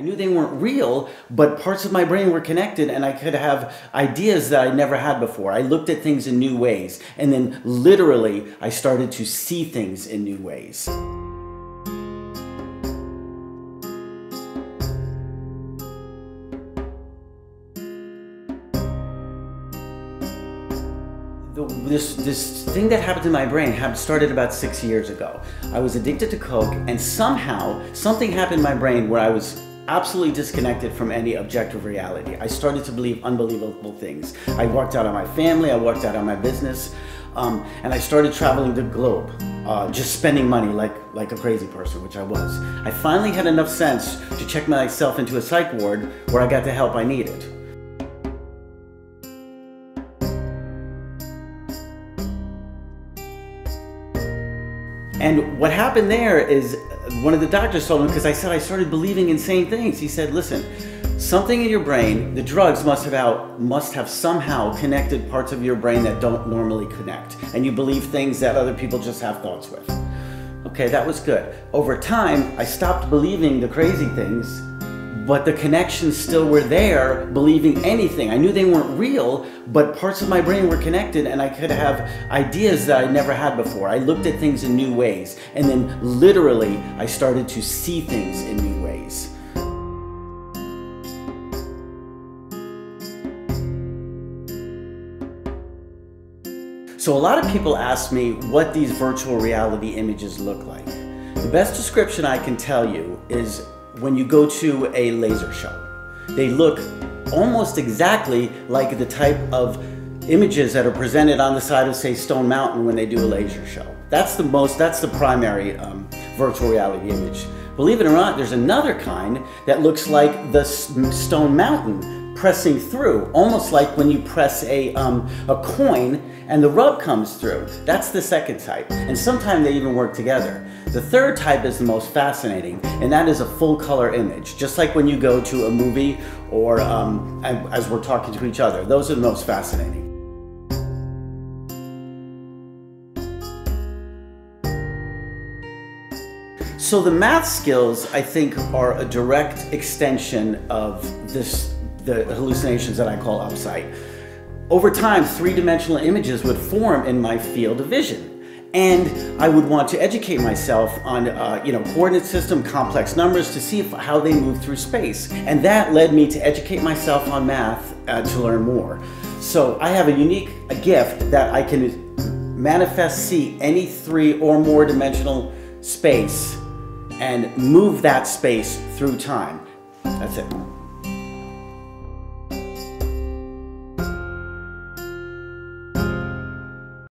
I knew they weren't real, but parts of my brain were connected and I could have ideas that I never had before. I looked at things in new ways, and then literally I started to see things in new ways. This thing that happened in my brain started about 6 years ago. I was addicted to coke, and somehow something happened in my brain where I was absolutely disconnected from any objective reality. I started to believe unbelievable things. I walked out on my family, I walked out on my business, and I started traveling the globe, just spending money like a crazy person, which I was. I finally had enough sense to check myself into a psych ward where I got the help I needed. And what happened there is one of the doctors told me, because I said I started believing insane things. He said, listen, something in your brain, the drugs must have somehow connected parts of your brain that don't normally connect. And you believe things that other people just have thoughts with. Okay, that was good. Over time, I stopped believing the crazy things, but the connections still were there, believing anything. I knew they weren't real, but parts of my brain were connected and I could have ideas that I never had before. I looked at things in new ways, and then literally I started to see things in new ways. So a lot of people ask me what these virtual reality images look like. The best description I can tell you is when you go to a laser show. They look almost exactly like the type of images that are presented on the side of, say, Stone Mountain when they do a laser show. That's the primary virtual reality image. Believe it or not, there's another kind that looks like the Stone Mountain pressing through, almost like when you press a coin and the rub comes through. That's the second type, and sometimes they even work together. The third type is the most fascinating, and that is a full color image, just like when you go to a movie or as we're talking to each other. Those are the most fascinating. So the math skills, I think, are a direct extension of the hallucinations that I call upsight. Over time, three-dimensional images would form in my field of vision. And I would want to educate myself on coordinate system, complex numbers, to see how they move through space. And that led me to educate myself on math to learn more. So I have a gift that I can see any three or more dimensional space and move that space through time. That's it.